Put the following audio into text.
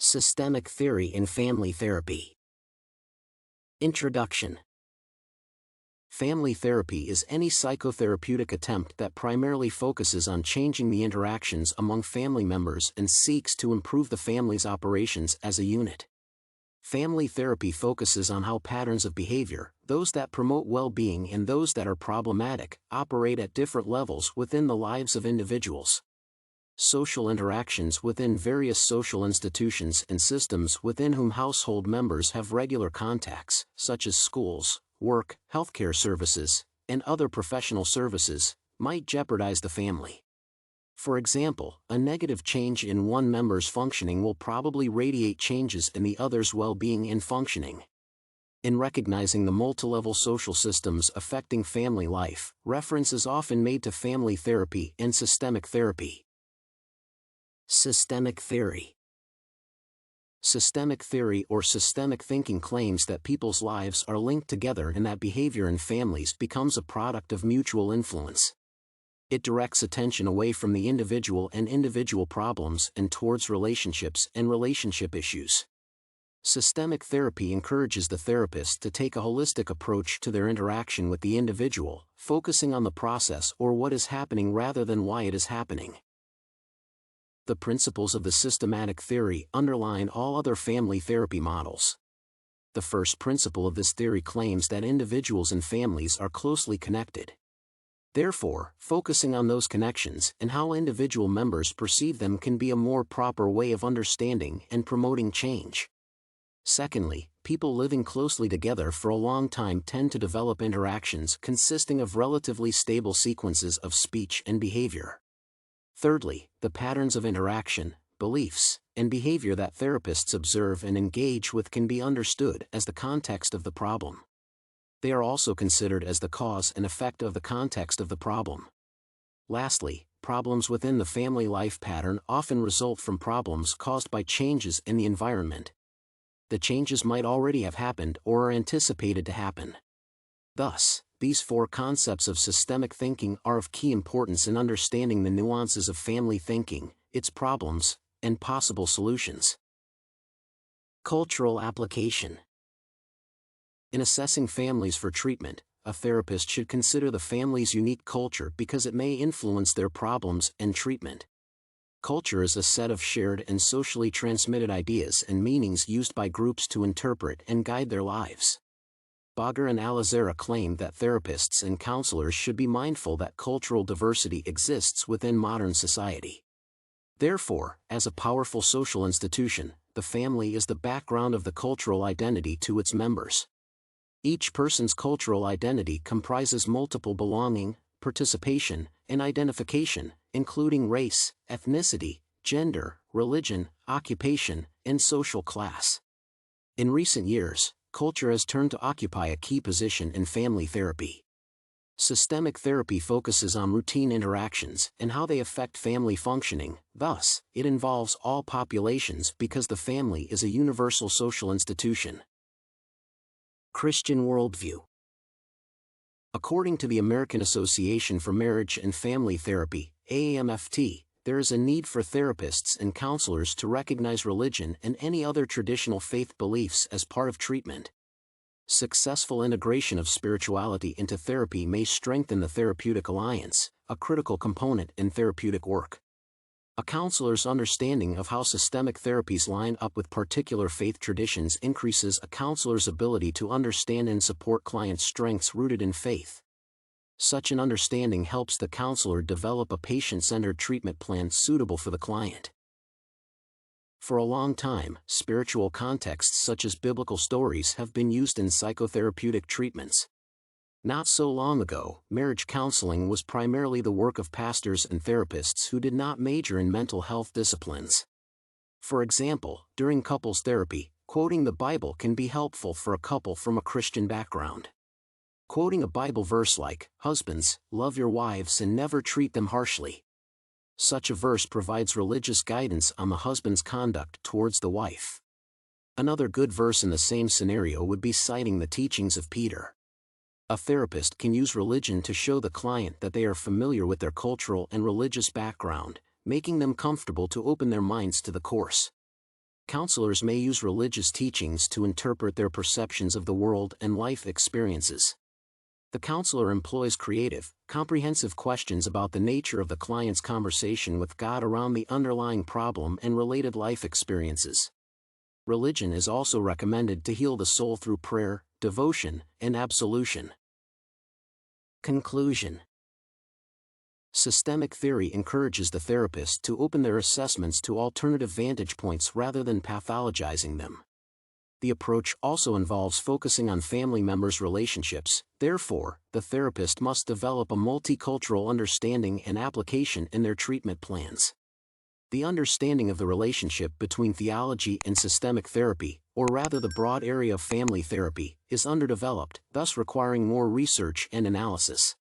Systemic Theory in Family Therapy. Introduction. Family therapy is any psychotherapeutic attempt that primarily focuses on changing the interactions among family members and seeks to improve the family's operations as a unit. Family therapy focuses on how patterns of behavior, those that promote well-being and those that are problematic, operate at different levels within the lives of individuals. Social interactions within various social institutions and systems within whom household members have regular contacts, such as schools, work, healthcare services, and other professional services, might jeopardize the family. For example, a negative change in one member's functioning will probably radiate changes in the other's well-being and functioning. In recognizing the multilevel social systems affecting family life, reference is often made to family therapy and systemic therapy. Systemic theory. Systemic theory or systemic thinking claims that people's lives are linked together and that behavior in families becomes a product of mutual influence. It directs attention away from the individual and individual problems and towards relationships and relationship issues. Systemic therapy encourages the therapist to take a holistic approach to their interaction with the individual, focusing on the process or what is happening rather than why it is happening. The principles of the systematic theory underline all other family therapy models. The first principle of this theory claims that individuals and families are closely connected. Therefore, focusing on those connections and how individual members perceive them can be a more proper way of understanding and promoting change. Secondly, people living closely together for a long time tend to develop interactions consisting of relatively stable sequences of speech and behavior. Thirdly, the patterns of interaction, beliefs, and behavior that therapists observe and engage with can be understood as the context of the problem. They are also considered as the cause and effect of the context of the problem. Lastly, problems within the family life pattern often result from problems caused by changes in the environment. The changes might already have happened or are anticipated to happen. Thus, these four concepts of systemic thinking are of key importance in understanding the nuances of family thinking, its problems, and possible solutions. Cultural application. In assessing families for treatment, a therapist should consider the family's unique culture because it may influence their problems and treatment. Culture is a set of shared and socially transmitted ideas and meanings used by groups to interpret and guide their lives. Bagher and Alireza claim that therapists and counselors should be mindful that cultural diversity exists within modern society. Therefore, as a powerful social institution, the family is the background of the cultural identity to its members. Each person's cultural identity comprises multiple belonging, participation, and identification, including race, ethnicity, gender, religion, occupation, and social class. In recent years, culture has turned to occupy a key position in family therapy. Systemic therapy focuses on routine interactions and how they affect family functioning, thus, it involves all populations because the family is a universal social institution. Christian worldview. According to the American Association for Marriage and Family Therapy, AAMFT, there is a need for therapists and counselors to recognize religion and any other traditional faith beliefs as part of treatment. Successful integration of spirituality into therapy may strengthen the therapeutic alliance, a critical component in therapeutic work. A counselor's understanding of how systemic therapies line up with particular faith traditions increases a counselor's ability to understand and support clients' strengths rooted in faith. Such an understanding helps the counselor develop a patient-centered treatment plan suitable for the client. For a long time, spiritual contexts such as biblical stories have been used in psychotherapeutic treatments. Not so long ago, marriage counseling was primarily the work of pastors and therapists who did not major in mental health disciplines. For example, during couples therapy, quoting the Bible can be helpful for a couple from a Christian background. Quoting a Bible verse like, "Husbands, love your wives and never treat them harshly." Such a verse provides religious guidance on the husband's conduct towards the wife. Another good verse in the same scenario would be citing the teachings of Peter. A therapist can use religion to show the client that they are familiar with their cultural and religious background, making them comfortable to open their minds to the course. Counselors may use religious teachings to interpret their perceptions of the world and life experiences. The counselor employs creative, comprehensive questions about the nature of the client's conversation with God around the underlying problem and related life experiences. Religion is also recommended to heal the soul through prayer, devotion, and absolution. Conclusion. Systemic theory encourages the therapist to open their assessments to alternative vantage points rather than pathologizing them. The approach also involves focusing on family members' relationships. Therefore, the therapist must develop a multicultural understanding and application in their treatment plans. The understanding of the relationship between theology and systemic therapy, or rather the broad area of family therapy, is underdeveloped, thus requiring more research and analysis.